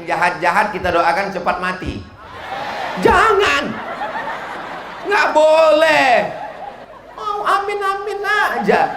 jahat-jahat kita doakan cepat mati. Jangan. Nggak boleh. Oh, amin amin aja.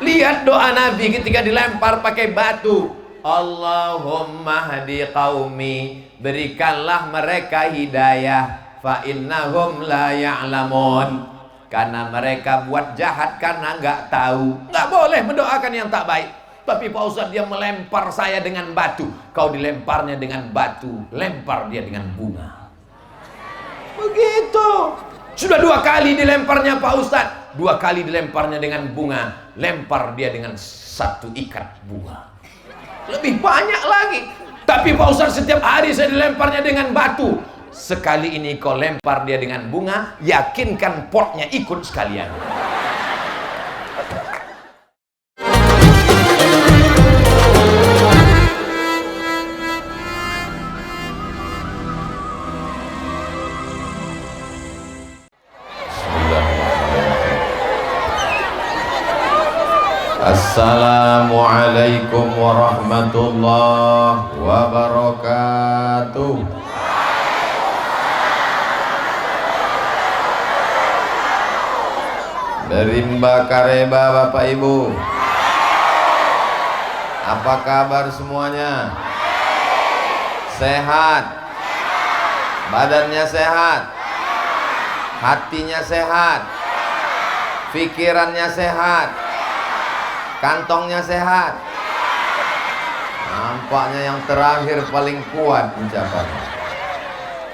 Lihat doa Nabi ketika dilempar pakai batu. Allahumma hadi qaumi, berikanlah mereka hidayah, fa innahum la ya'lamun, karena mereka buat jahat karena nggak tahu. Nggak boleh mendoakan yang tak baik. Tapi Pak Ustadz, dia melempar saya dengan batu. Kau dilemparnya dengan batu, lempar dia dengan bunga. Begitu. Sudah 2 kali dilemparnya Pak Ustadz, 2 kali dilemparnya dengan bunga, lempar dia dengan 1 ikat bunga. Lebih banyak lagi. Tapi Pak Ustadz, setiap hari saya dilemparnya dengan batu. Sekali ini kau lempar dia dengan bunga, yakinkan potnya ikut sekalian. Assalamualaikum warahmatullahi wabarakatuh. Dari Mbak Kareba, Bapak Ibu, apa kabar semuanya? Sehat? Badannya sehat? Hatinya sehat? Pikirannya sehat? Kantongnya sehat? Nampaknya yang terakhir paling kuat ucapannya.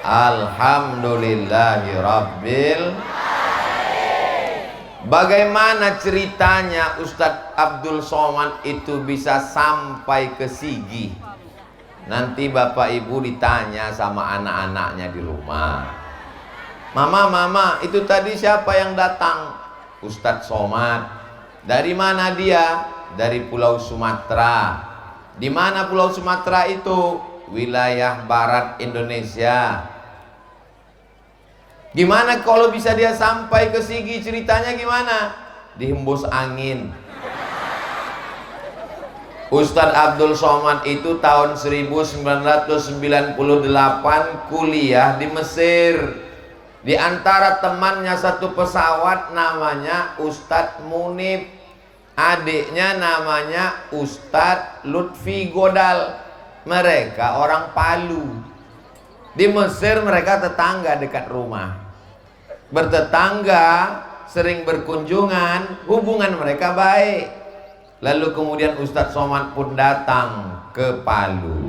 Alhamdulillahi Rabbil. Bagaimana ceritanya Ustadz Abdul Somad itu bisa sampai ke Sigi? Nanti Bapak Ibu ditanya sama anak-anaknya di rumah. Mama, itu tadi siapa yang datang? Ustadz Somad. Dari mana dia? Dari Pulau Sumatera. Di mana Pulau Sumatera itu? Wilayah barat Indonesia. Gimana kalau bisa dia sampai ke Sigi? Ceritanya gimana? Dihembus angin. Ustadz Abdul Somad itu tahun 1998 kuliah di Mesir. Di antara temannya satu pesawat namanya Ustadz Munib, adiknya namanya Ustadz Lutfi Godal. Mereka orang Palu. Di Mesir mereka tetangga dekat rumah. Bertetangga, sering berkunjungan, hubungan mereka baik. Lalu kemudian Ustadz Somad pun datang ke Palu.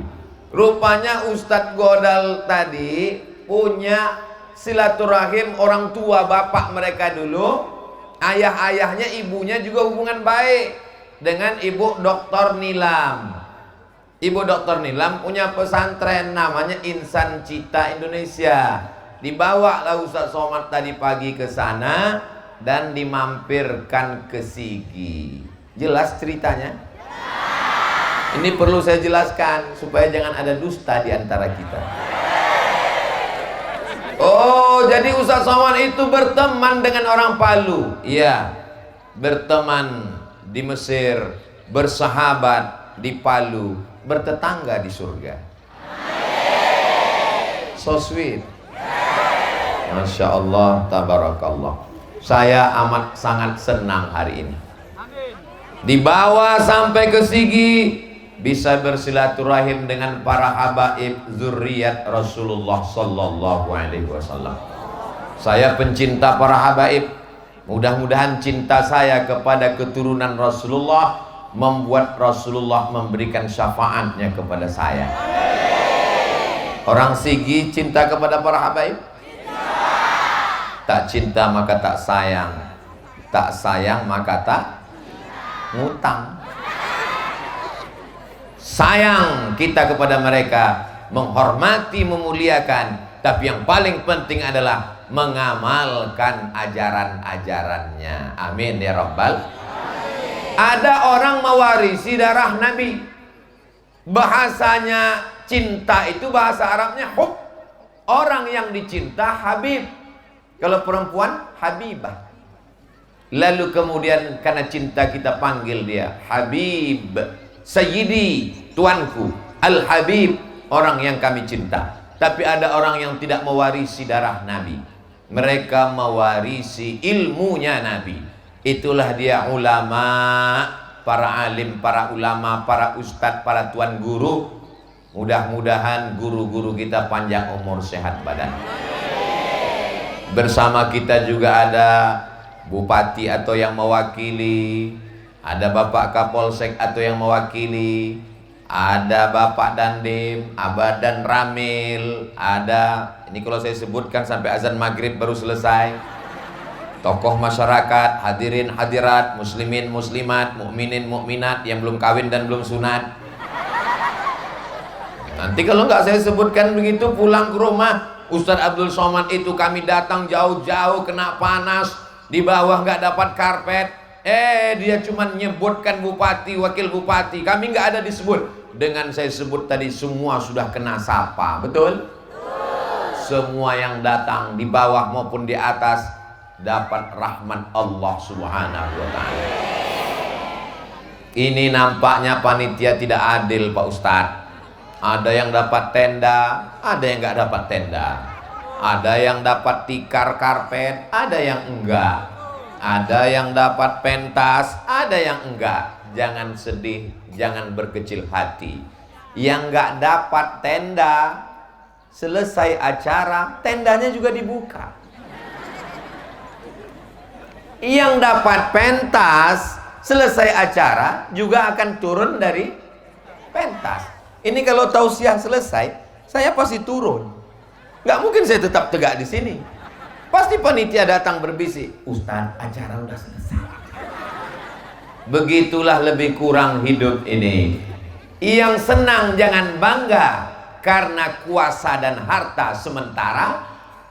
Rupanya Ustadz Godal tadi punya silaturahim orang tua bapak mereka dulu. Ayah-ayahnya, ibunya juga hubungan baik dengan Ibu Dr. Nilam. Ibu Dr. Nilam punya pesantren namanya Insan Cita Indonesia. Dibawalah Ustadz Somad tadi pagi ke sana dan dimampirkan ke Sigi. Jelas ceritanya? Ini perlu saya jelaskan supaya jangan ada dusta di antara kita. Oh, jadi Ustadz Somad itu berteman dengan orang Palu. Iya, berteman di Mesir, bersahabat di Palu, bertetangga di surga. So sweet. Masya Allah, tabarakallah. Saya amat sangat senang hari ini. Dibawa sampai ke Sigi, bisa bersilaturahim dengan para habaib zuriat Rasulullah sallallahu alaihi wasallam. Saya pencinta para habaib. Mudah-mudahan cinta saya kepada keturunan Rasulullah membuat Rasulullah memberikan syafaatnya kepada saya. Orang Sigi cinta kepada para habaib? Tak cinta maka tak sayang. Tak sayang maka tak ngutang. Sayang kita kepada mereka, menghormati, memuliakan, tapi yang paling penting adalah mengamalkan ajaran-ajarannya. Amin ya Rabbal. Ada orang mewarisi darah Nabi. Bahasanya cinta itu bahasa Arabnya hub. Orang yang dicinta Habib. Kalau perempuan Habibah. Lalu kemudian karena cinta kita panggil dia Habib, Sayyidi, tuanku, Al-Habib, orang yang kami cinta. Tapi ada orang yang tidak mewarisi darah Nabi. Mereka mewarisi ilmunya Nabi. Itulah dia ulama, para alim, para ulama, para ustadz, para tuan guru. Mudah-mudahan guru-guru kita panjang umur, sehat badan. Bersama kita juga ada bupati atau yang mewakili, ada Bapak Kapolsek atau yang mewakili, ada Bapak Dandim, Abah dan Ramil, ada, ini kalau saya sebutkan sampai azan maghrib baru selesai. Tokoh masyarakat, hadirin hadirat, muslimin muslimat, mukminin mukminat yang belum kawin dan belum sunat. Nanti kalau nggak saya sebutkan begitu, pulang ke rumah, Ustadz Abdul Somad itu kami datang jauh-jauh kena panas, di bawah nggak dapat karpet. Dia cuma nyebutkan bupati, wakil bupati, kami nggak ada disebut. Dengan saya sebut tadi semua sudah kena sapa, betul? Semua yang datang di bawah maupun di atas dapat rahmat Allah Subhanahu wa ta'ala. Ini nampaknya panitia tidak adil, Pak Ustadz. Ada yang dapat tenda, ada yang nggak dapat tenda. Ada yang dapat tikar karpet, ada yang enggak. Ada yang dapat pentas, ada yang enggak. Jangan sedih, jangan berkecil hati. Yang nggak dapat tenda, selesai acara, tendanya juga dibuka. Yang dapat pentas, selesai acara, juga akan turun dari pentas. Ini kalau tausiah selesai, saya pasti turun. Nggak mungkin saya tetap tegak di sini. Pasti panitia datang berbisik, Ustadz, acara udah selesai. Begitulah lebih kurang hidup ini. Yang senang jangan bangga karena kuasa dan harta sementara.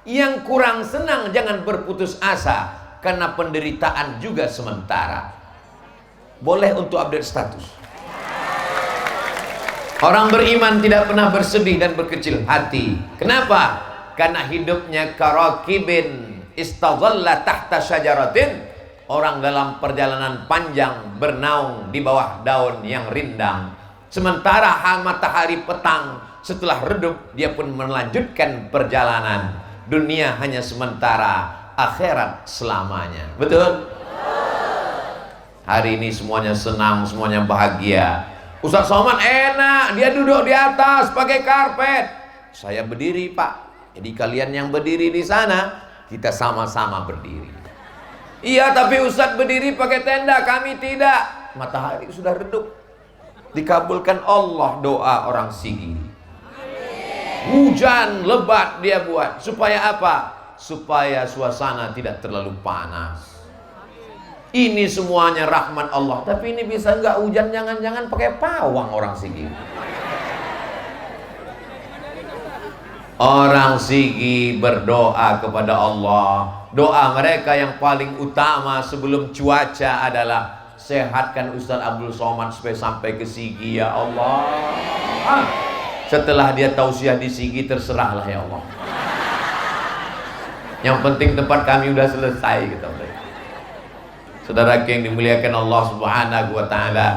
Yang kurang senang jangan berputus asa karena penderitaan juga sementara. Boleh untuk update status. Orang beriman tidak pernah bersedih dan berkecil hati. Kenapa? Karena hidupnya karakibin istadhalla tahta syajaratin. Orang dalam perjalanan panjang bernaung di bawah daun yang rindang. Sementara matahari petang setelah redup, dia pun melanjutkan perjalanan. Dunia hanya sementara, akhirat selamanya. Betul? Hari ini semuanya senang, semuanya bahagia. Ustadz Somad enak, dia duduk di atas pakai karpet. Saya berdiri, Pak. Jadi kalian yang berdiri di sana, kita sama-sama berdiri. Iya, tapi Ustadz berdiri pakai tenda, kami tidak. Matahari sudah redup. Dikabulkan Allah doa orang Sigi. Hujan lebat dia buat. Supaya apa? Supaya suasana tidak terlalu panas. Ini semuanya rahmat Allah. Tapi ini bisa nggak hujan, jangan-jangan pakai pawang orang Sigi. Orang Sigi berdoa kepada Allah. Doa mereka yang paling utama sebelum cuaca adalah sehatkan Ustadz Abdul Somad supaya sampai ke Sigi ya Allah. Setelah dia tausiah di Sigi, terserahlah ya Allah. Yang penting tempat kami udah selesai gitu. Saudara yang dimuliakan Allah Subhanahu wa ta'ala.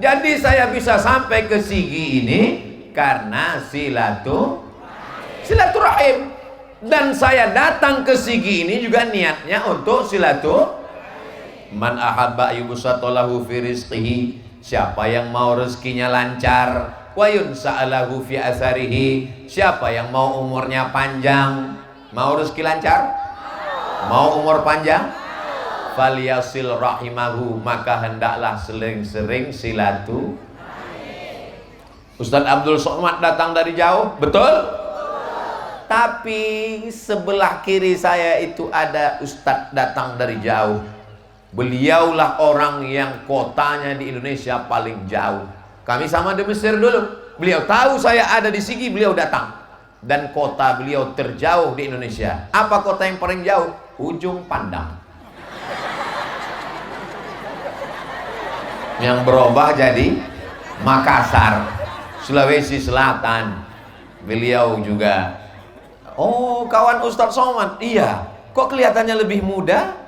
Jadi saya bisa sampai ke Sigi ini karena silaturahim. Dan saya datang ke Sigi ini juga niatnya untuk silaturahim. Man ahabba yubsatalahu fi rizqihi. Siapa yang mau rezekinya lancar, wa yunsa'alahu fi atharihi. Siapa yang mau umurnya panjang, mau rezeki lancar, mau umur panjang, falyasil rahimahu, maka hendaklah sering-sering silatu. Ustadz Abdul Somad datang dari jauh, betul? Tapi sebelah kiri saya itu ada Ustadz datang dari jauh. Beliaulah orang yang kotanya di Indonesia paling jauh. Kami sama di Mesir dulu. Beliau tahu saya ada di Sigi, beliau datang. Dan kota beliau terjauh di Indonesia. Apa kota yang paling jauh? Ujung Pandang. Yang berubah jadi Makassar, Sulawesi Selatan. Beliau juga, oh kawan Ustadz Somad, iya. Kok kelihatannya lebih muda?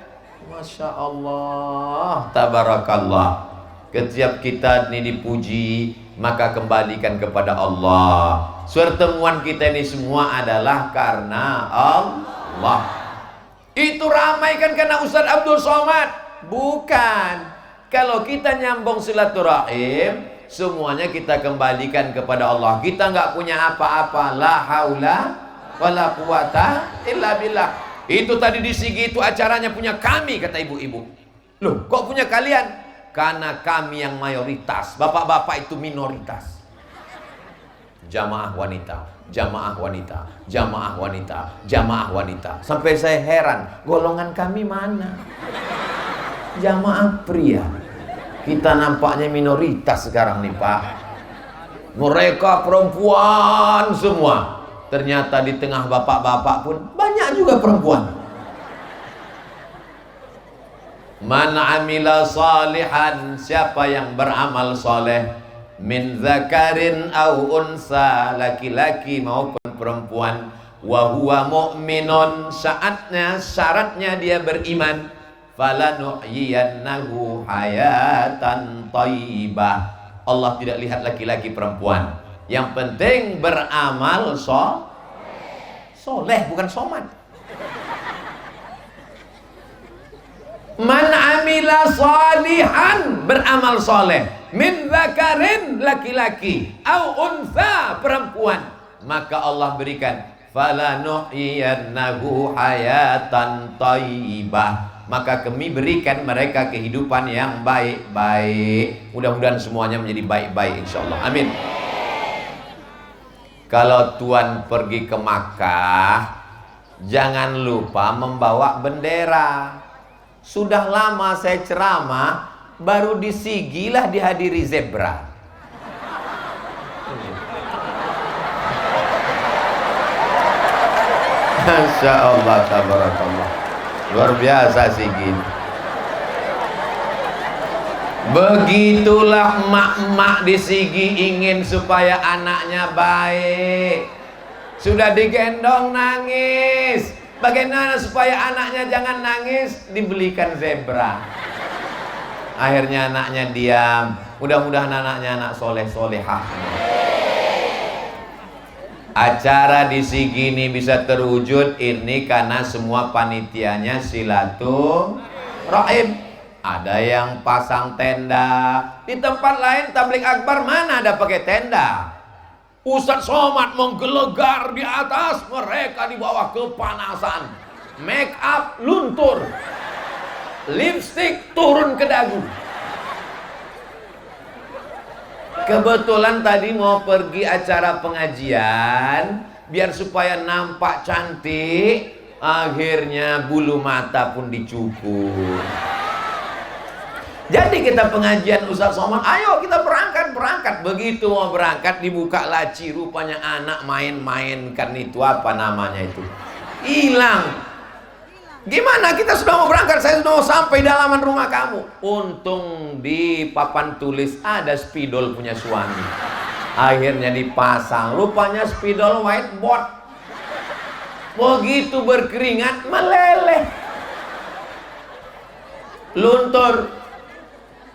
Masya Allah, tabarakallah. Setiap kita ini dipuji, maka kembalikan kepada Allah. Pertemuan kita ini semua adalah karena Allah. Itu ramai kan karena Ustadz Abdul Somad? Bukan. Kalau kita nyambung silaturahim, semuanya kita kembalikan kepada Allah. Kita nggak punya apa-apa. La haula wala quwata illa billah. Itu tadi di Sigi itu acaranya punya kami, kata ibu-ibu. Loh, kok punya kalian? Karena kami yang mayoritas, bapak-bapak itu minoritas. Jamaah wanita, jamaah wanita, jamaah wanita, jamaah wanita. Sampai saya heran, golongan kami mana? Jamaah pria. Kita nampaknya minoritas sekarang nih Pak. Mereka perempuan semua. Ternyata di tengah bapak-bapak pun banyak juga perempuan. Man amila salihan, siapa yang beramal soleh, min zakarin au unsa, laki-laki maupun perempuan, wa huwa mu'minun, syaratnya dia beriman, falanuhyiyannahu hayatan thayyibah. Allah tidak lihat laki-laki perempuan, yang penting beramal soleh, bukan somat. Man amila salihan, beramal soleh, min zakarin, laki-laki, au unsa, perempuan, maka Allah berikan falanuhyiyannahu hayatan thayyibah, maka kami berikan mereka kehidupan yang baik-baik. Mudah-mudahan semuanya menjadi baik-baik insyaallah, amin. Kalau tuan pergi ke Makkah, jangan lupa membawa bendera. Sudah lama saya ceramah, baru di Sigi lah dihadiri zebra. Masya Allah, tabarakallah. Luar biasa Sigi. Begitulah emak-emak di Sigi ingin supaya anaknya baik. Sudah digendong nangis. Bagaimana supaya anaknya jangan nangis? Dibelikan zebra. Akhirnya anaknya diam. Mudah-mudahan anaknya anak soleh-solehah. Acara di Sigi ini bisa terwujud ini karena semua panitianya silaturahim. Ada yang pasang tenda. Di tempat lain tabligh akbar mana ada pakai tenda? Ustadz Somad menggelegar di atas, mereka di bawah kepanasan. Make up luntur, lipstick turun ke dagu. Kebetulan tadi mau pergi acara pengajian, biar supaya nampak cantik, akhirnya bulu mata pun dicukur. Jadi kita pengajian Ustadz Somad, ayo kita berangkat. Begitu mau berangkat dibuka laci, rupanya anak main-mainkan itu apa namanya itu, hilang. Gimana kita sudah mau berangkat, saya sudah mau sampai di halaman rumah kamu. Untung di papan tulis ada spidol punya suami. Akhirnya dipasang, rupanya spidol whiteboard. Begitu berkeringat meleleh, luntur.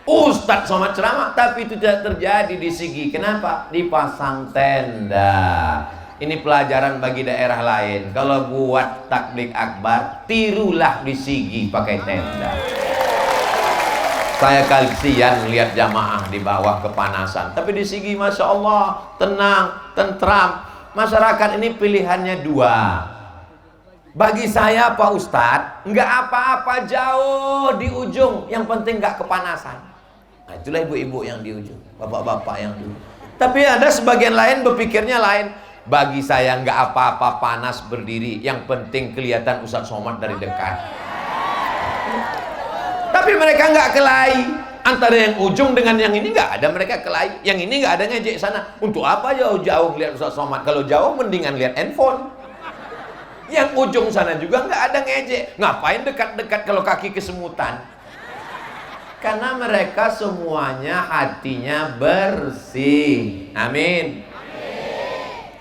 Ustadz Somad ceramah, tapi itu tidak terjadi di Sigi. Kenapa? Dipasang tenda. Ini pelajaran bagi daerah lain. Kalau buat tabligh akbar, tirulah di Sigi pakai tenda. Saya kasihan lihat jamaah di bawah kepanasan. Tapi di Sigi Masya Allah, tenang, tentram. Masyarakat ini pilihannya dua. Bagi saya Pak Ustadz, nggak apa-apa jauh di ujung, yang penting nggak kepanasan. Nah, itulah ibu-ibu yang di ujung, bapak-bapak yang di ujung. Tapi ada sebagian lain berpikirnya lain. Bagi saya nggak apa-apa panas berdiri, yang penting kelihatan Ustadz Somad dari dekat. Tapi mereka nggak kelahi. Antara yang ujung dengan yang ini nggak ada mereka kelahi. Yang ini nggak ada ngejek sana. Untuk apa jauh-jauh lihat Ustadz Somad? Kalau jauh mendingan lihat handphone. Yang ujung sana juga nggak ada ngejek. Ngapain dekat-dekat kalau kaki kesemutan? Karena mereka semuanya hatinya bersih. Amin.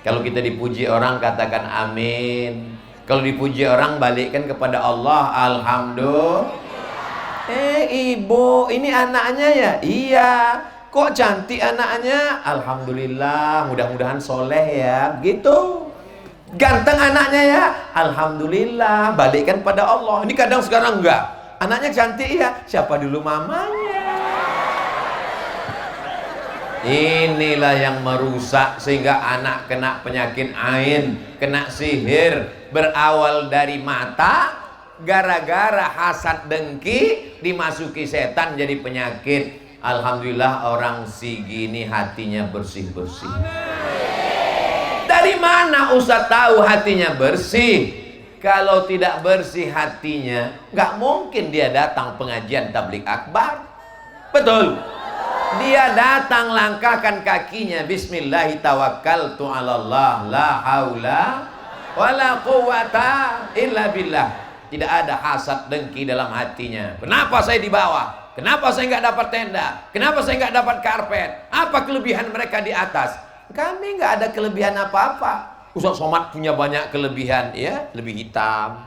Kalau kita dipuji orang katakan amin. Kalau dipuji orang balikkan kepada Allah alhamdulillah. Ibu, ini anaknya ya? Iya. kok cantik anaknya, alhamdulillah, mudah-mudahan soleh ya, gitu. Ganteng anaknya ya, alhamdulillah, balikkan pada Allah. Ini kadang sekarang enggak, anaknya cantik ya, siapa dulu mamanya. Inilah yang merusak sehingga anak kena penyakit ain, kena sihir, berawal dari mata, gara-gara hasad dengki dimasuki setan jadi penyakit. Alhamdulillah orang Sigi ini hatinya bersih-bersih. Dari mana Ustaz tahu hatinya bersih? Kalau tidak bersih hatinya, nggak mungkin dia datang pengajian tabligh akbar. Betul. Dia datang langkahkan kakinya, bismillahi tawakkaltu 'alallah la haula wala quwata illa billah. Tidak ada hasad dengki dalam hatinya. Kenapa saya di bawah? Kenapa saya nggak dapat tenda? Kenapa saya nggak dapat karpet? Apa kelebihan mereka di atas? Kami nggak ada kelebihan apa-apa. Ustaz Somad punya banyak kelebihan, ya, lebih hitam,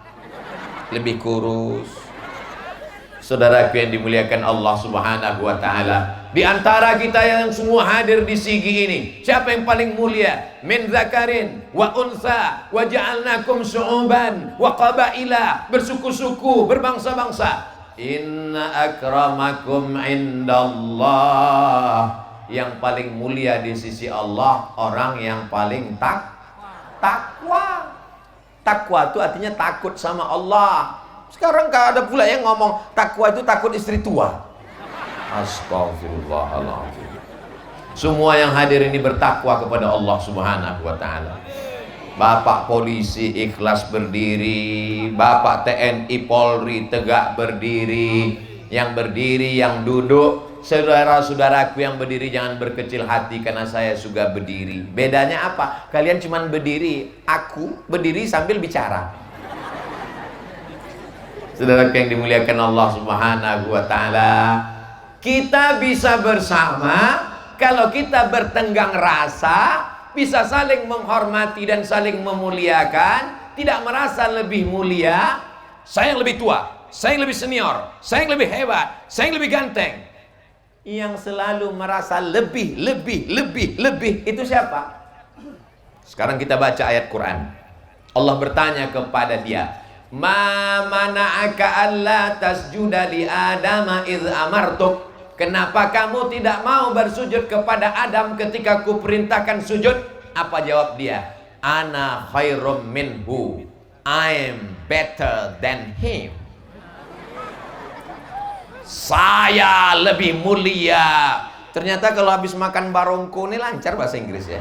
lebih kurus. Saudaraku yang dimuliakan Allah Subhanahu wa taala, di antara kita yang semua hadir di Sigi ini, siapa yang paling mulia? Min zakarin wa unsa wa ja'alnakum syu'uban wa qabaila, bersuku-suku, berbangsa-bangsa. Inna akramakum indallah, yang paling mulia di sisi Allah orang yang paling takwa. Takwa itu artinya takut sama Allah. Sekarang gak ada pula yang ngomong takwa itu takut istri tua. Astagfirullahaladzim. Semua yang hadir ini bertakwa kepada Allah Subhanahu wa ta'ala. Bapak polisi ikhlas berdiri, Bapak TNI Polri tegak berdiri, yang berdiri, yang duduk. Saudara-saudaraku yang berdiri jangan berkecil hati karena saya juga berdiri. Bedanya apa? Kalian cuma berdiri, aku berdiri sambil bicara. Saudara yang dimuliakan Allah Subhanahu wa ta'ala, kita bisa bersama kalau kita bertenggang rasa, bisa saling menghormati dan saling memuliakan, tidak merasa lebih mulia. Saya yang lebih tua, saya yang lebih senior, saya yang lebih hebat, saya yang lebih ganteng. Yang selalu merasa lebih itu siapa? Sekarang kita baca ayat Quran. Allah bertanya kepada dia, ma mana'aka alla tasjuda li adama idh amartuk. Kenapa kamu tidak mau bersujud kepada Adam ketika kuperintahkan sujud? Apa jawab dia? Ana khairum minhu, I'm better than him. Saya lebih mulia. Ternyata kalau habis makan barongko ini lancar bahasa Inggris ya.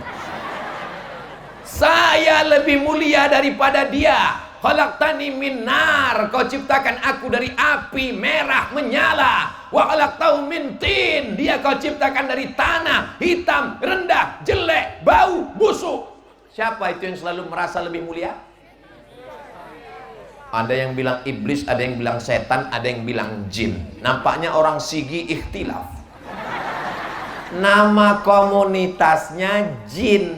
Saya lebih mulia daripada dia. Khalaqtani min nar, kau ciptakan aku dari api merah menyala. Wa khalaqtahu min tin, dia kau ciptakan dari tanah hitam, rendah, jelek, bau, busuk. Siapa itu yang selalu merasa lebih mulia? Ada yang bilang iblis, ada yang bilang setan, ada yang bilang jin. Nampaknya orang Sigi ikhtilaf. Nama komunitasnya jin.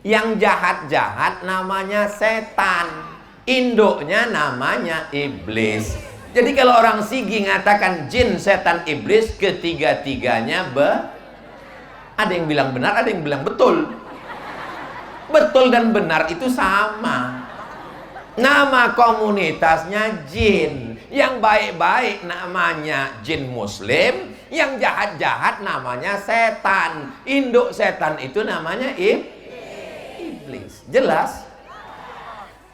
Yang jahat-jahat namanya setan. Induknya namanya iblis. Jadi kalau orang Sigi ngatakan jin, setan, iblis, ketiga-tiganya ada yang bilang benar, ada yang bilang betul. Betul dan benar itu sama. Nama komunitasnya jin. Yang baik-baik namanya jin muslim, yang jahat-jahat namanya setan. Induk setan itu namanya iblis. Jelas?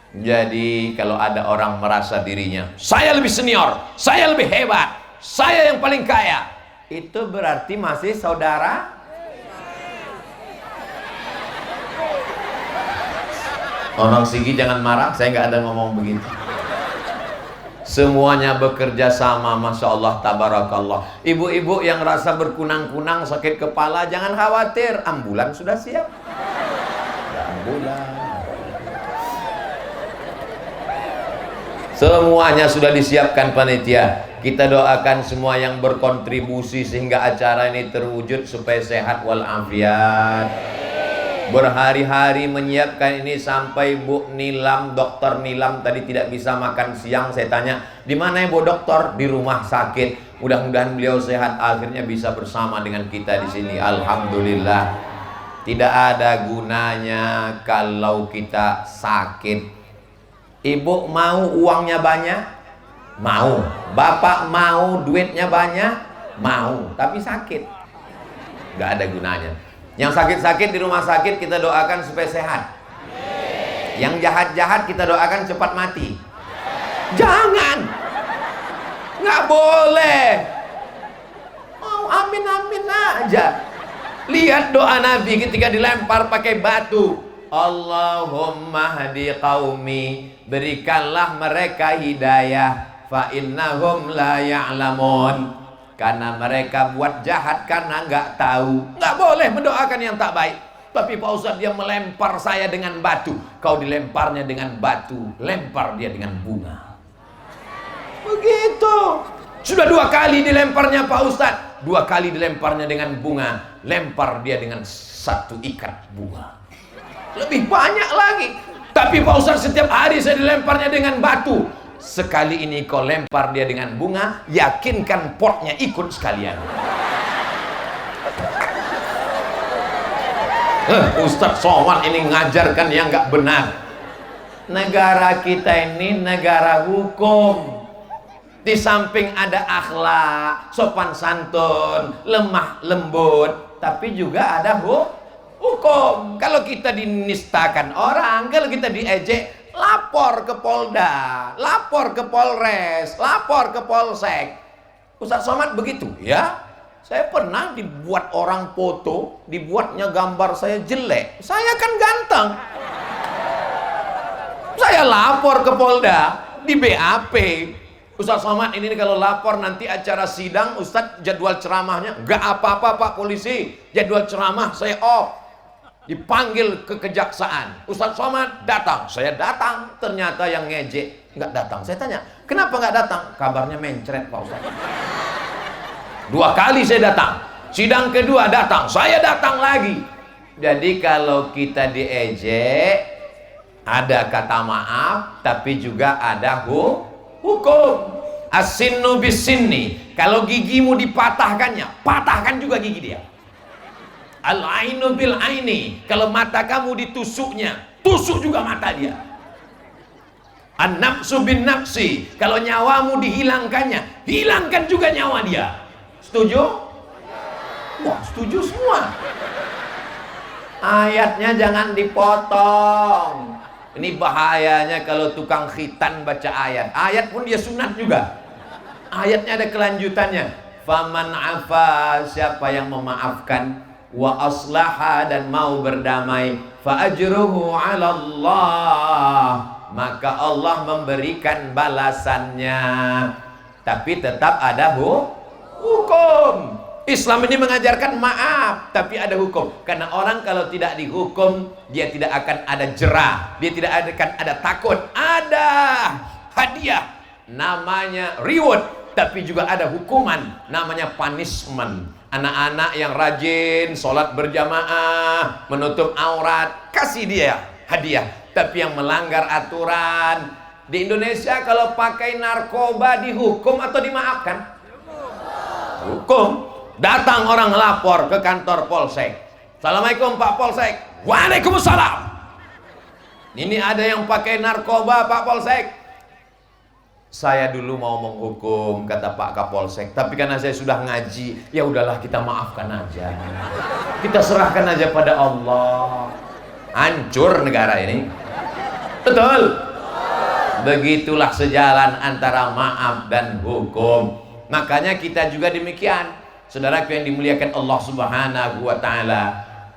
Jadi kalau ada orang merasa dirinya, saya lebih senior, saya lebih hebat, saya yang paling kaya, itu berarti masih saudara. Orang Sigi jangan marah, saya nggak ada ngomong begitu. Semuanya bekerja sama, Masya Allah, tabarakallah. Ibu-ibu yang rasa berkunang-kunang, sakit kepala, jangan khawatir, ambulan sudah siap. Ambulan. Semuanya sudah disiapkan panitia. Kita doakan semua yang berkontribusi sehingga acara ini terwujud supaya sehat walafiat. Berhari-hari menyiapkan ini sampai Bu Nilam, dokter Nilam tadi tidak bisa makan siang. Saya tanya, di mana ya Bu dokter? Di rumah sakit. Mudah-mudahan beliau sehat, akhirnya bisa bersama dengan kita di sini. Alhamdulillah. Tidak ada gunanya kalau kita sakit. Ibu mau uangnya banyak? Mau. Bapak mau duitnya banyak? Mau. Tapi sakit. Gak ada gunanya. Yang sakit-sakit di rumah sakit kita doakan supaya sehat. Yang jahat-jahat kita doakan cepat mati. Jangan. Nggak boleh. Oh, amin-amin aja. Lihat doa Nabi ketika dilempar pakai batu. Allahumma hadi qaumi, berikanlah mereka hidayah, fa innahum la ya'lamun. Karena mereka buat jahat karena nggak tahu. Nggak boleh mendoakan yang tak baik. Tapi Pak Ustadz, dia melempar saya dengan batu. Kau dilemparnya dengan batu, lempar dia dengan bunga. Begitu. Sudah 2 kali dilemparnya Pak Ustadz. 2 kali dilemparnya dengan bunga, lempar dia dengan 1 ikat bunga. Lebih banyak lagi. Tapi Pak Ustadz, setiap hari saya dilemparnya dengan batu. Sekali ini kau lempar dia dengan bunga, yakinkan potnya ikut sekalian. Ustadz Somad ini ngajarkan yang nggak benar. Negara kita ini negara hukum. Di samping ada akhlak, sopan santun, lemah lembut, tapi juga ada hukum. Kalau kita dinistakan orang, kalau kita diejek, lapor ke Polda, lapor ke Polres, lapor ke Polsek. Ustadz Somad begitu ya. Saya pernah dibuat orang foto, dibuatnya gambar saya jelek. Saya kan ganteng. Saya lapor ke Polda, di BAP. Ustadz Somad ini kalau lapor nanti acara sidang, Ustadz jadwal ceramahnya nggak apa-apa Pak Polisi, jadwal ceramah saya off. Dipanggil ke kejaksaan, Ustadz Somad datang, saya datang, ternyata yang ngejek nggak datang. Saya tanya, kenapa nggak datang? Kabarnya mencret Pak Ustadz. 2 kali saya datang, sidang kedua datang, saya datang lagi. Jadi kalau kita diejek, ada kata maaf, tapi juga ada hukum. As-sinnu bis-sinni, kalau gigimu dipatahkannya, patahkan juga gigi dia. Al-ainu bil aini, kalau mata kamu ditusuknya, tusuk juga mata dia. An-nafsu bin nafsi, kalau nyawamu dihilangkannya, hilangkan juga nyawa dia. Setuju? Wah, setuju semua. Ayatnya jangan dipotong. Ini bahayanya kalau tukang khitan baca ayat. Ayat pun dia sunat juga. Ayatnya ada kelanjutannya. Faman afa, siapa yang memaafkan, wa aslaha, dan mau berdamai, fa ajruhu 'ala Allah, maka Allah memberikan balasannya. Tapi tetap ada hukum. Islam ini mengajarkan maaf, tapi ada hukum. Karena orang kalau tidak dihukum, dia tidak akan ada jerah, dia tidak akan ada takut. Ada hadiah namanya reward, tapi juga ada hukuman namanya punishment. Anak-anak yang rajin sholat berjamaah, menutup aurat, kasih dia hadiah. Tapi yang melanggar aturan, di Indonesia kalau pakai narkoba dihukum atau dimaafkan? Hukum. Datang orang lapor ke kantor Polsek. Assalamualaikum Pak Polsek. Waalaikumsalam. Ini ada yang pakai narkoba Pak Polsek. Saya dulu mau menghukum, kata Pak Kapolsek, tapi karena saya sudah ngaji, ya udahlah kita maafkan aja. Kita serahkan aja pada Allah. Hancur negara ini. Betul? Begitulah sejalan antara maaf dan hukum. Makanya kita juga demikian. Saudaraku yang dimuliakan Allah Subhanahu wa ta'ala,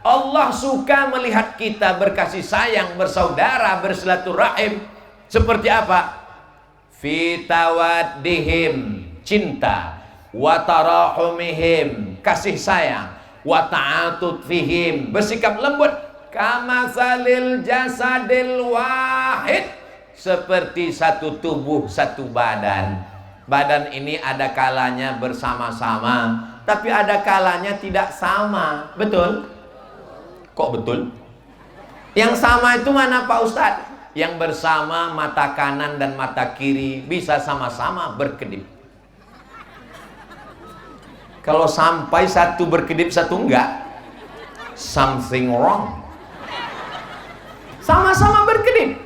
Allah suka melihat kita berkasih sayang, bersaudara, bersilaturahim. Seperti apa? Fi tawaddihim, cinta, wa tarahumihim, kasih sayang, wa ta'atufihim, bersikap lembut, kamasalil jasadil wahid, seperti satu tubuh, satu badan. Badan ini ada kalanya bersama-sama, tapi ada kalanya tidak sama. Betul? Kok betul? Yang sama itu mana Pak Ustadz? Yang bersama mata kanan dan mata kiri bisa sama-sama berkedip. Kalau sampai satu berkedip satu enggak, something wrong. Sama-sama berkedip.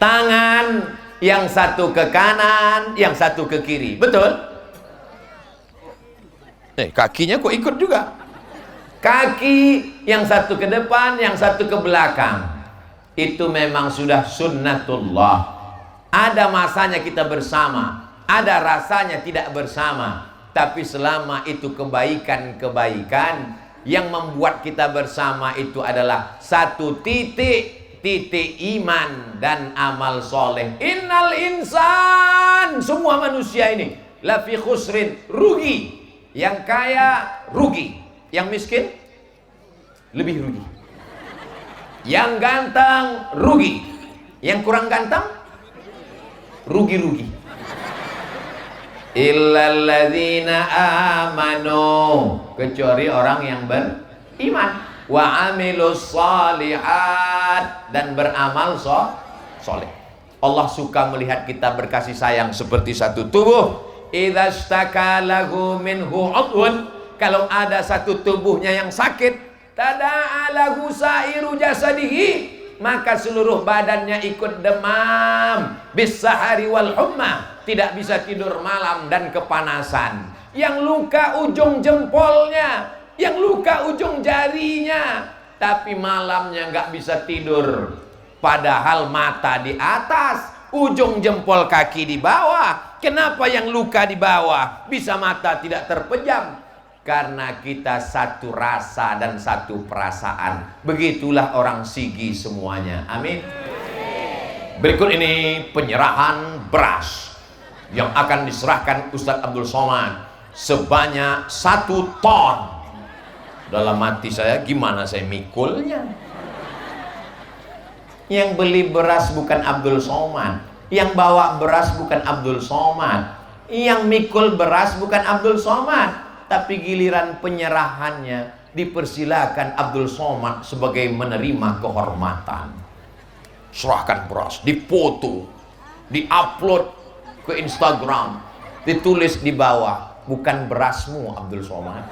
Tangan yang satu ke kanan, yang satu ke kiri. Betul? Kakinya kok ikut juga. Kaki yang satu ke depan, yang satu ke belakang. Itu memang sudah sunnatullah. Ada masanya kita bersama, ada rasanya tidak bersama. Tapi selama itu kebaikan-kebaikan yang membuat kita bersama itu adalah satu titik iman dan amal soleh. Innal insan, semua manusia ini lafi khusrin, rugi. Yang kaya rugi, yang miskin lebih rugi. Yang ganteng rugi, yang kurang ganteng rugi-rugi. Illalladzina amanu, kecuali orang yang beriman, wa amilus shalihat, dan beramal soleh. Allah suka melihat kita berkasih sayang seperti satu tubuh. Idza ishtaka lahu minhu udhun, kalau ada satu tubuhnya yang sakit, tada'a lahu sa'iru jasadihi, maka seluruh badannya ikut demam. Bis-sahari wal humma, tidak bisa tidur malam dan kepanasan. Yang luka ujung jempolnya, yang luka ujung jarinya, tapi malamnya nggak bisa tidur. Padahal mata di atas, ujung jempol kaki di bawah. Kenapa yang luka di bawah bisa mata tidak terpejam? Karena kita satu rasa dan satu perasaan. Begitulah orang Sigi semuanya. Amin. Berikut ini penyerahan beras yang akan diserahkan Ustadz Abdul Somad sebanyak 1 ton. Dalam hati saya, gimana saya mikulnya? Yang beli beras bukan Abdul Somad, yang bawa beras bukan Abdul Somad, yang mikul beras bukan Abdul Somad. Tapi giliran penyerahannya dipersilakan Abdul Somad sebagai menerima kehormatan. Serahkan beras, dipoto, diupload ke Instagram, ditulis di bawah, bukan berasmu Abdul Somad.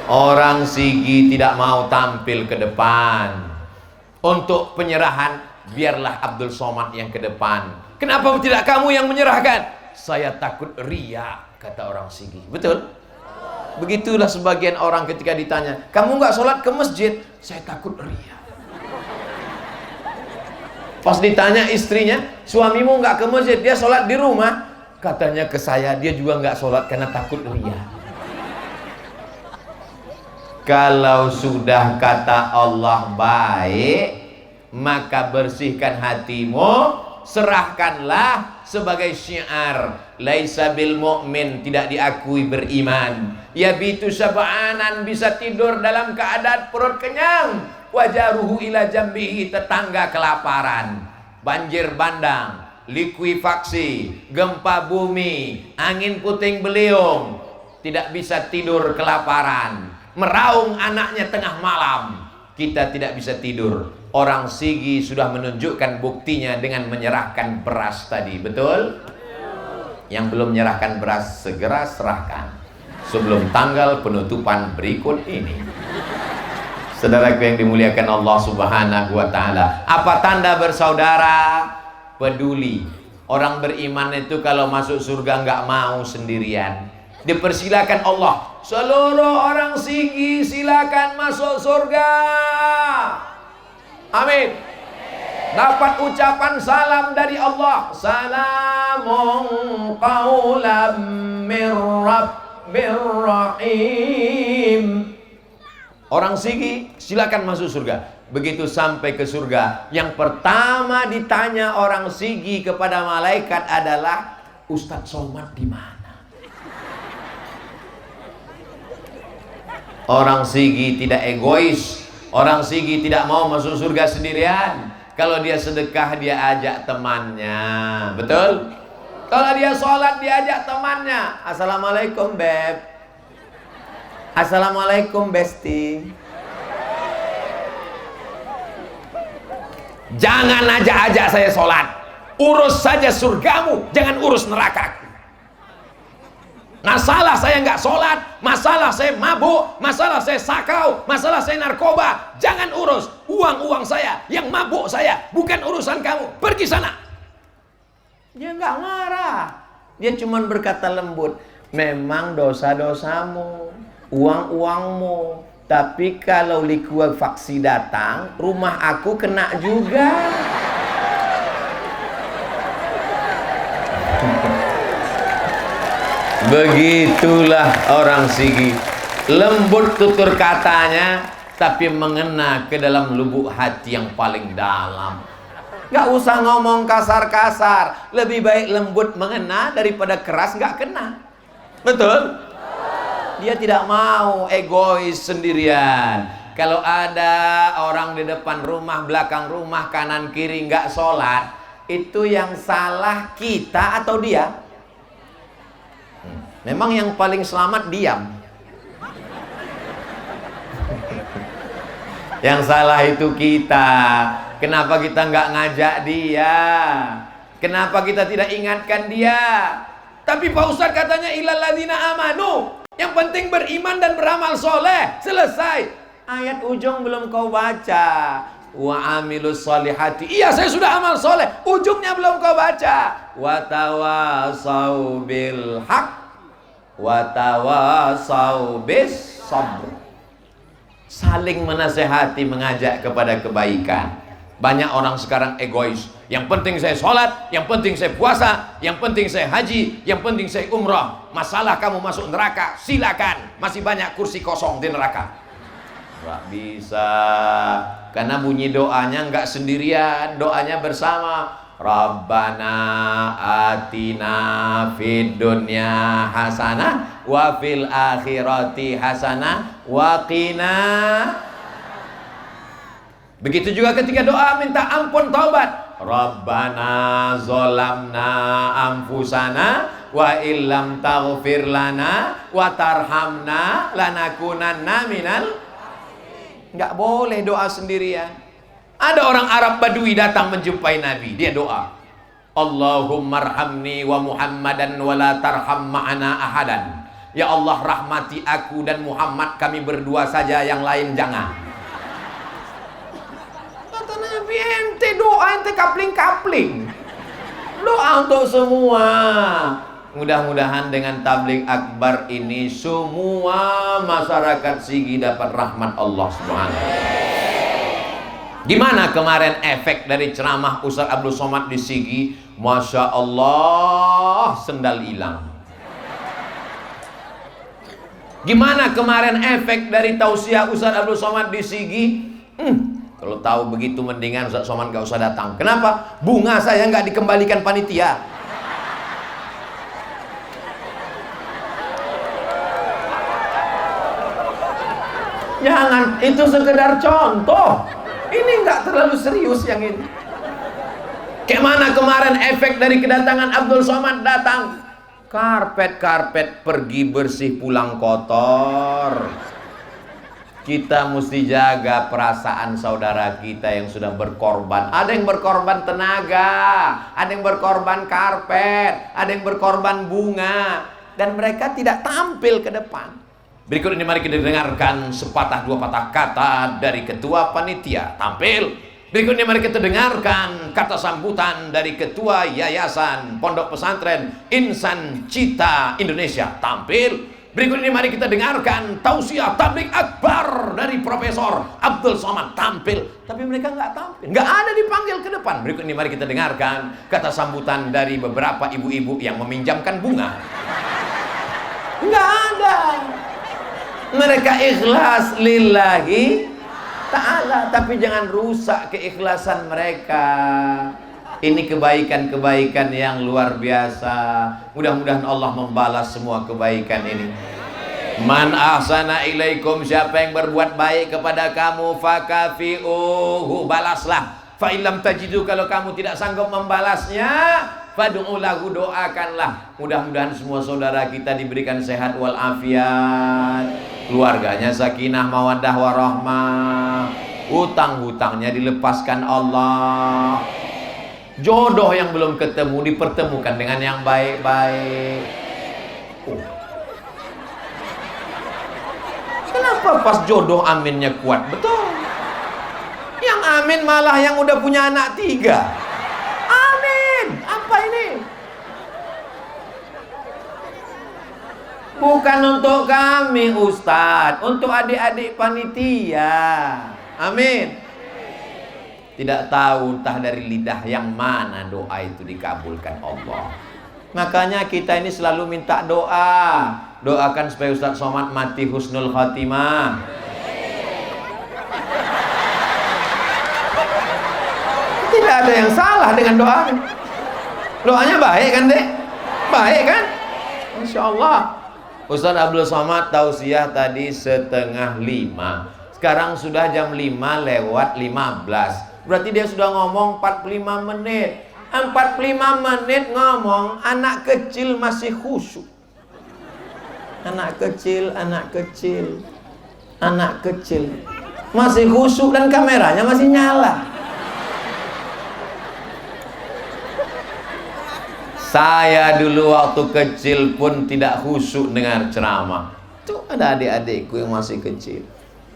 Orang Sigi tidak mau tampil ke depan. Untuk penyerahan, biarlah Abdul Somad yang ke depan. Kenapa tidak kamu yang menyerahkan? Saya takut ria, kata orang Sigi. Betul? Begitulah sebagian orang ketika ditanya, kamu nggak sholat ke masjid? Saya takut ria. Pas ditanya istrinya, suamimu nggak ke masjid, dia sholat di rumah. Katanya ke saya, dia juga nggak sholat karena takut ria. Kalau sudah kata Allah baik, maka bersihkan hatimu, serahkanlah sebagai syiar. Laisa bil mu'min, tidak diakui beriman. Yabitu sab'anan, bisa tidur dalam keadaan perut kenyang. Wajaruhu ila jambihi, tetangga kelaparan. Banjir bandang, likuifaksi, gempa bumi, angin puting beliung, tidak bisa tidur kelaparan. Meraung anaknya tengah malam, kita tidak bisa tidur. Orang Sigi sudah menunjukkan buktinya dengan menyerahkan beras tadi. Betul? Yang belum menyerahkan beras, segera serahkan sebelum tanggal penutupan berikut ini. Saudaraku yang dimuliakan Allah Subhanahu wa ta'ala, apa tanda bersaudara? Peduli. Orang beriman itu kalau masuk surga nggak mau sendirian. Dipersilakan Allah, seluruh orang Sigi silakan masuk surga. Amin. Dapat ucapan salam dari Allah. Salamun qaulam mir rabbir rahim. Orang Sigi silakan masuk surga. Begitu sampai ke surga, yang pertama ditanya orang Sigi kepada malaikat adalah, Ustadz Somad di mana? Orang Sigi tidak egois. Orang Sigi tidak mau masuk surga sendirian. Kalau dia sedekah, dia ajak temannya. Betul? Kalau dia sholat, dia ajak temannya. Assalamualaikum Beb. Assalamualaikum Besti. Jangan ajak-ajak saya sholat. Urus saja surgamu, jangan urus nerakaku. Masalah saya nggak sholat, masalah saya mabuk, masalah saya sakau, masalah saya narkoba, jangan urus. Uang saya, yang mabuk saya, bukan urusan kamu. Pergi sana. Dia nggak marah. Dia cuma berkata lembut, memang dosa-dosamu, uang-uangmu, tapi kalau likuifaksi datang, rumah aku kena juga. Begitulah orang Sigi, lembut tutur katanya, tapi mengena ke dalam lubuk hati yang paling dalam. Gak usah ngomong kasar-kasar, lebih baik lembut mengena daripada keras gak kena. Betul? Dia tidak mau egois sendirian. Kalau ada orang di depan rumah, belakang rumah, kanan kiri gak sholat, itu yang salah kita atau dia? Memang yang paling selamat diam. Yang salah itu kita. Kenapa kita nggak ngajak dia? Kenapa kita tidak ingatkan dia? Tapi Pak Ustadz katanya ilal ladzina amanu. Yang penting beriman dan beramal soleh. Selesai. Ayat ujung belum kau baca. Wa amilus solihati. Iya, saya sudah amal soleh. Ujungnya belum kau baca. Wa tawasau bil haq wa tawasau bis sabr. Saling menasehati, mengajak kepada kebaikan. Banyak orang sekarang egois. Yang penting saya sholat, yang penting saya puasa, yang penting saya haji, yang penting saya umrah. Masalah kamu masuk neraka, silakan. Masih banyak kursi kosong di neraka. Gak bisa. Karena bunyi doanya nggak sendirian, doanya bersama. Rabbana atina fid dunya hasanah wa fil akhirati hasanah wa qina. Begitu juga ketika doa minta ampun taubat. Rabbana zolamna anfusana wa illam taghfir lana wa tarhamna lanakunanna minal. Nggak boleh doa sendirian. Ada orang Arab Badui datang menjumpai Nabi. Dia doa, Allahumma arhamni wa Muhammadan wa la tarham ma'ana ahadan. Ya Allah, rahmati aku dan Muhammad, kami berdua saja, yang lain jangan. Kata Nabi, ente doa, ente kapling-kapling. Doa untuk semua. Mudah-mudahan dengan tabligh akbar ini semua masyarakat Sigi dapat rahmat Allah Subhanahu wa ta'ala. Gimana kemarin efek dari ceramah Ustaz Abdul Somad di Sigi? Masya Allah, sendal hilang. Gimana kemarin efek dari tausiah Ustaz Abdul Somad di Sigi? Kalau tahu begitu mendingan Ustaz Somad gak usah datang. Kenapa? Bunga saya nggak dikembalikan panitia. Jangan, itu sekedar contoh. Ini nggak terlalu serius yang ini. Kayak mana kemarin efek dari kedatangan Abdul Somad datang? Karpet-karpet pergi bersih, pulang kotor. Kita mesti jaga perasaan saudara kita yang sudah berkorban. Ada yang berkorban tenaga, ada yang berkorban karpet, ada yang berkorban bunga, dan mereka tidak tampil ke depan. Berikut ini mari kita dengarkan sepatah dua patah kata dari ketua panitia. Tampil. Berikut ini mari kita dengarkan kata sambutan dari ketua Yayasan Pondok Pesantren Insan Cita Indonesia. Tampil. Berikut ini mari kita dengarkan tausiah tabligh akbar dari Profesor Abdul Somad. Tampil. Tapi mereka nggak tampil, nggak ada dipanggil ke depan. Berikut ini mari kita dengarkan kata sambutan dari beberapa ibu-ibu yang meminjamkan bunga. Nggak ada. Mereka ikhlas lillahi ta'ala, tapi jangan rusak keikhlasan mereka. Ini kebaikan-kebaikan yang luar biasa. Mudah-mudahan Allah membalas semua kebaikan ini. Man ahsana ilaikum, siapa yang berbuat baik kepada kamu, fakafi'uhu, balaslah. Fa illam tajidu, kalau kamu tidak sanggup membalasnya, fad'u lahu, doakanlah. Mudah-mudahan semua saudara kita diberikan sehat wal afiat, keluarganya sakinah mawaddah warahmah, Hutang-hutangnya dilepaskan Allah. Jodoh yang belum ketemu dipertemukan dengan yang baik-baik. Kenapa pas jodoh aminnya kuat? Betul. Yang amin malah yang udah punya anak 3. Amin. Apa ini? Bukan untuk kami Ustadz, untuk adik-adik panitia. Amin. Tidak tahu entah dari lidah yang mana doa itu dikabulkan Allah. Makanya kita ini selalu minta doa. Doakan supaya Ustadz Somad mati husnul khotimah. Tidak ada yang salah dengan doa. Doanya baik kan dek? Baik kan? Insya Allah. Ustadz Abdul Somad tausiah tadi 4:30. Sekarang sudah jam 5:15. Berarti dia sudah ngomong 45 menit. 45 menit ngomong, anak kecil masih khusyuk. Anak kecil masih khusyuk dan kameranya masih nyala. Saya dulu waktu kecil pun tidak khusyuk dengar ceramah. Tuh ada adik-adikku yang masih kecil.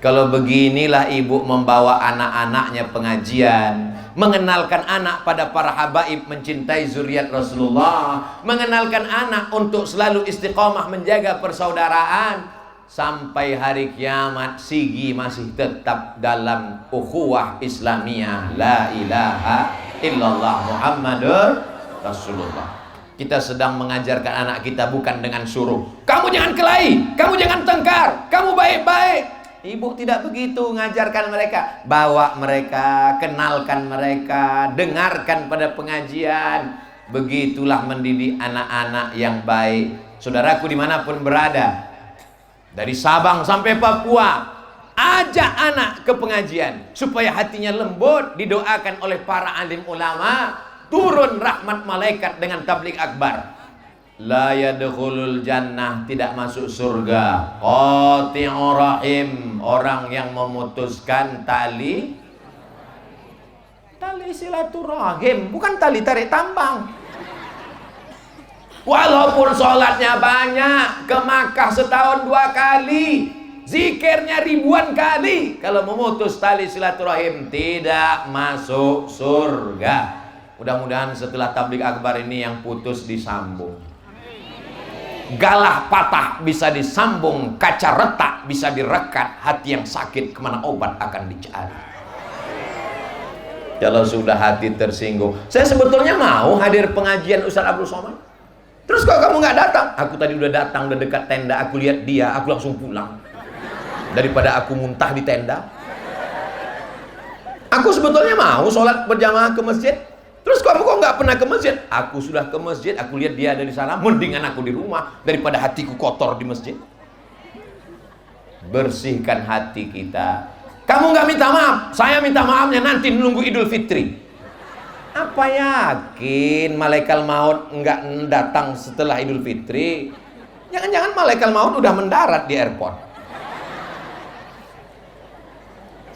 Kalau beginilah ibu membawa anak-anaknya pengajian, mengenalkan anak pada para habaib mencintai zuriat Rasulullah, mengenalkan anak untuk selalu istiqomah menjaga persaudaraan, sampai hari kiamat sigi masih tetap dalam ukhuwah Islamiyah, la ilaha illallah Muhammadur Rasulullah. Kita sedang mengajarkan anak kita bukan dengan suruh, kamu jangan kelahi, kamu jangan tengkar, kamu baik-baik. Ibu tidak begitu mengajarkan mereka. Bawa mereka, kenalkan mereka, dengarkan pada pengajian. Begitulah mendidik anak-anak yang baik. Saudaraku dimanapun berada, dari Sabang sampai Papua, ajak anak ke pengajian supaya hatinya lembut, didoakan oleh para alim ulama, turun rahmat malaikat dengan tabligh akbar. La yadkhulul jannah, tidak masuk surga, qati'ur rahim, orang yang memutuskan tali silaturahim, bukan tali tarik tambang. Walaupun sholatnya banyak, ke Makkah setahun 2 kali, zikirnya ribuan kali, kalau memutus tali silaturahim tidak masuk surga. Mudah-mudahan setelah tabligh akbar ini yang putus disambung, galah patah bisa disambung, kaca retak bisa direkat, hati yang sakit kemana obat akan dicari. Kalau sudah hati tersinggung, saya sebetulnya mau hadir pengajian Ustadz Abdul Somad. Terus kok kamu nggak datang? Aku tadi udah datang, udah dekat tenda, aku lihat dia, aku langsung pulang. Daripada aku muntah di tenda. Aku sebetulnya mau sholat berjamaah ke masjid. Terus kamu kok nggak pernah ke masjid? Aku sudah ke masjid, aku lihat dia ada di sana, mendingan aku di rumah daripada hatiku kotor di masjid. Bersihkan hati kita. Kamu nggak minta maaf, saya minta maafnya nanti menunggu Idul Fitri. Apa yakin malaikat maut nggak datang setelah Idul Fitri? Jangan-jangan malaikat maut udah mendarat di airport.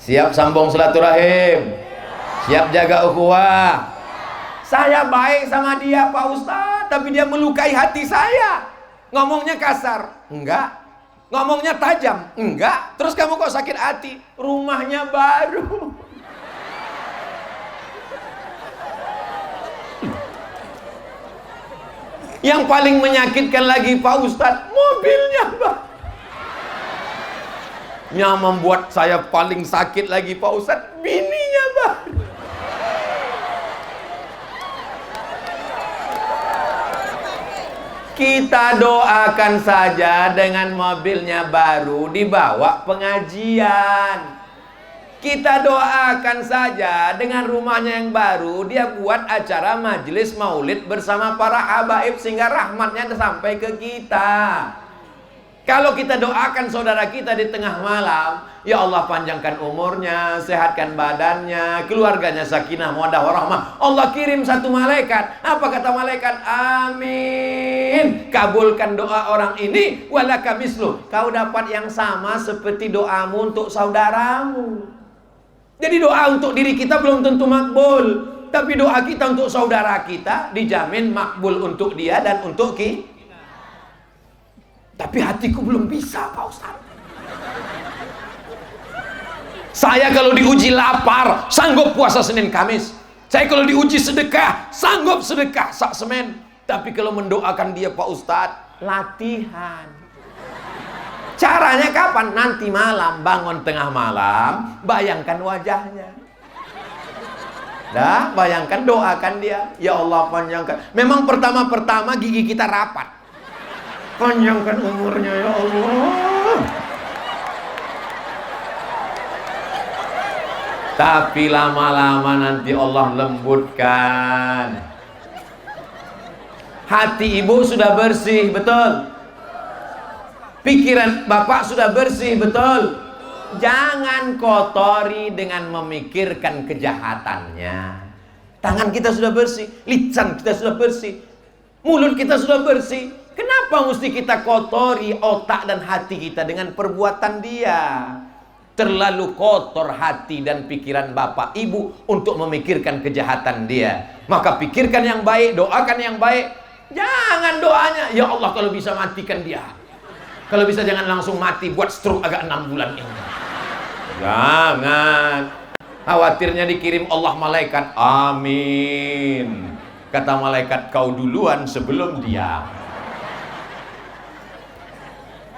Siap sambung silaturahim, siap jaga ukhuwah. Saya baik sama dia Pak Ustadz, tapi dia melukai hati saya. Ngomongnya kasar, enggak. Ngomongnya tajam, enggak. Terus kamu kok sakit hati? Rumahnya baru. Yang paling menyakitkan lagi Pak Ustadz, mobilnya baru. Yang membuat saya paling sakit lagi Pak Ustadz, bininya baru. Kita doakan saja dengan mobilnya baru dibawa pengajian. Kita doakan saja dengan rumahnya yang baru dia buat acara majelis maulid bersama para habaib sehingga rahmatnya sampai ke kita. Kalau kita doakan saudara kita di tengah malam, ya Allah panjangkan umurnya, sehatkan badannya, keluarganya sakinah, mawaddah warahmah. Allah kirim satu malaikat. Apa kata malaikat? Amin. Kabulkan doa orang ini, walaka mislu. Kau dapat yang sama seperti doamu untuk saudaramu. Jadi doa untuk diri kita belum tentu makbul, tapi doa kita untuk saudara kita dijamin makbul untuk dia dan untuk kita. Tapi hatiku belum bisa, Pak Ustaz. Saya kalau diuji lapar, sanggup puasa Senin Kamis. Saya kalau diuji sedekah, sanggup sedekah sak semen. Tapi kalau mendoakan dia, Pak Ustaz, latihan. Caranya kapan? Nanti malam, bangun tengah malam, bayangkan wajahnya. Dah, bayangkan, doakan dia. Ya Allah, panjangkan. Memang pertama-pertama gigi kita rapat. Panjangkan umurnya ya Allah. Tapi lama-lama nanti Allah lembutkan. Hati ibu sudah bersih, betul? Pikiran bapak sudah bersih, betul? Jangan kotori dengan memikirkan kejahatannya. Tangan kita sudah bersih, lisan kita sudah bersih, mulut kita sudah bersih. Kenapa mesti kita kotori otak dan hati kita dengan perbuatan dia? Terlalu kotor hati dan pikiran bapak ibu untuk memikirkan kejahatan dia. Maka pikirkan yang baik, doakan yang baik. Jangan doanya, ya Allah kalau bisa matikan dia. Kalau bisa jangan langsung mati, buat stroke agak 6 bulan ini. Jangan. Khawatirnya dikirim Allah malaikat. Amin. Kata malaikat, kau duluan sebelum dia.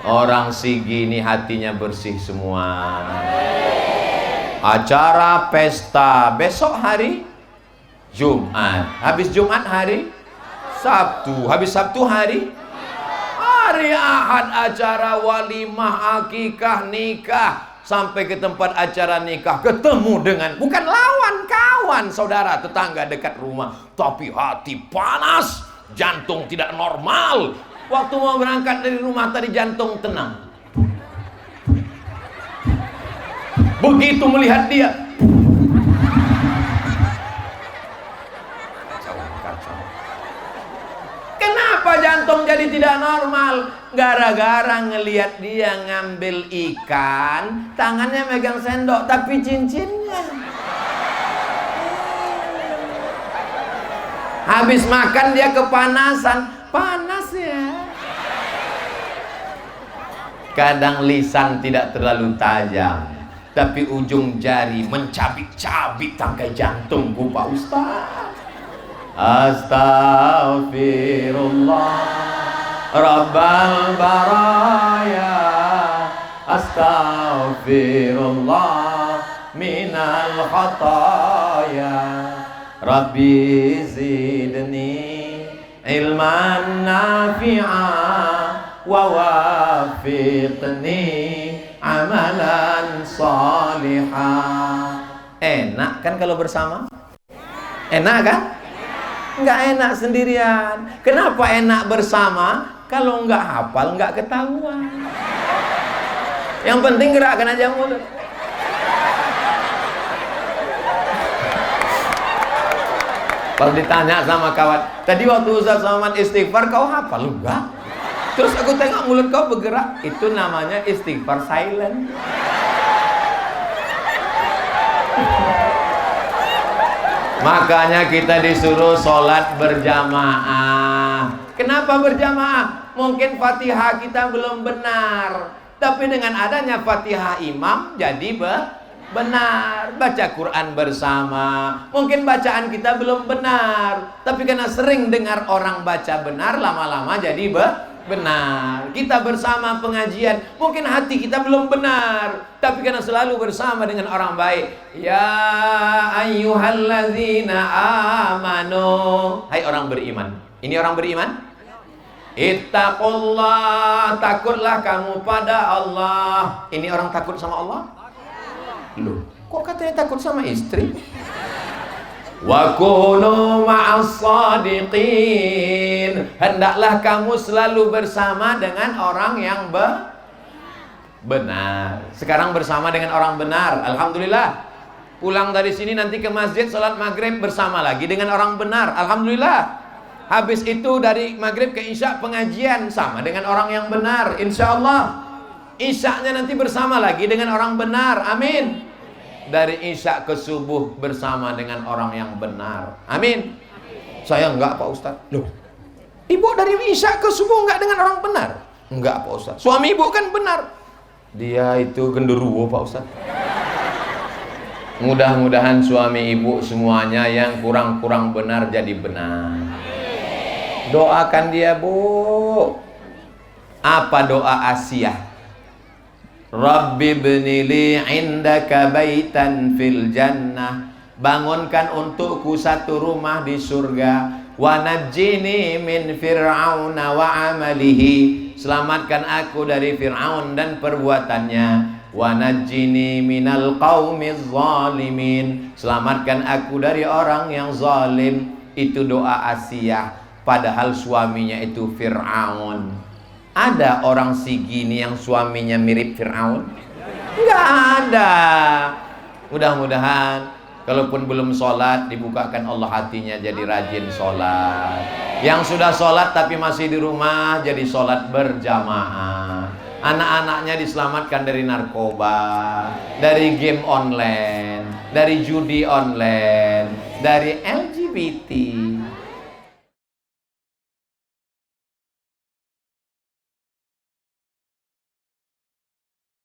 Orang Sigi ini hatinya bersih semua. Acara pesta besok hari Jumat. Habis Jumat hari Sabtu. Habis Sabtu hari Ahad acara walimah, akikah, nikah. Sampai ke tempat acara nikah, ketemu dengan bukan lawan, kawan, saudara, tetangga dekat rumah. Tapi hati panas, jantung tidak normal. Waktu mau berangkat dari rumah tadi jantung tenang. Begitu melihat dia, kenapa jantung jadi tidak normal? Gara-gara ngelihat dia ngambil ikan, tangannya megang sendok tapi cincinnya. Habis makan dia kepanasan, panas ya. Kadang lisan tidak terlalu tajam, tapi ujung jari mencabik-cabik tangkai jantungku, Pak Ustaz. Astaghfirullah Rabbal baraya, astaghfirullah minal khataya, Rabbi zidni ilman nafi'a wa wafiqni amalan salihah. Enak kan kalau bersama? Enak kan? Enggak enak sendirian. Kenapa enak bersama? Kalau enggak hafal, enggak ketahuan. Yang penting gerakkan aja mulut. Kalau ditanya sama kawan, tadi waktu Ustaz Somad istighfar kau hafal? Enggak. Terus aku tengok mulut kau bergerak. Itu namanya istighfar silent. Makanya kita disuruh sholat berjamaah. Kenapa berjamaah? Mungkin Fatihah kita belum benar, tapi dengan adanya Fatihah imam jadi benar. Baca Quran bersama. Mungkin bacaan kita belum benar, tapi karena sering dengar orang baca benar, lama-lama jadi benar. Kita bersama pengajian, mungkin hati kita belum benar, tapi karena selalu bersama dengan orang baik. Ya ayyuhalladzina amanu, hai orang beriman. Ini orang beriman. Ittaqullah, takutlah kamu pada Allah. Ini orang takut sama Allah? Loh, kok katanya takut sama istri? Wa kunu ma'as shadiqin, hendaklah kamu selalu bersama dengan orang yang benar. Sekarang bersama dengan orang benar, alhamdulillah. Pulang dari sini nanti ke masjid salat maghrib bersama lagi dengan orang benar, alhamdulillah. Habis itu dari maghrib ke isya pengajian sama dengan orang yang benar, insya Allah. Isyaknya nanti bersama lagi dengan orang benar, amin. dari isya ke subuh bersama dengan orang yang benar. Amin. Saya enggak Pak Ustadz. Loh, ibu dari isya ke subuh enggak dengan orang benar? Enggak Pak Ustadz. Suami ibu kan benar. Dia itu genderuwo Pak Ustadz. Mudah-mudahan suami ibu semuanya yang kurang-kurang benar jadi benar. Doakan dia, Bu. Apa doa Asiyah? Rabbi bnili indaka baitan fil jannah. Bangunkan untukku satu rumah di surga. Wa najjini min fir'auna wa amalihi. Selamatkan aku dari Fir'aun dan perbuatannya. Wa najjini minal qaumiz zalimin. Selamatkan aku dari orang yang zalim. Itu doa Asiyah. Padahal suaminya itu Fir'aun. Ada orang segini yang suaminya mirip Fir'aun? Enggak ada. Mudah-mudahan kalaupun belum sholat, dibukakan Allah hatinya jadi rajin sholat. Yang sudah sholat tapi masih di rumah, jadi sholat berjamaah. Anak-anaknya diselamatkan dari narkoba, dari game online, dari judi online, dari LGBT.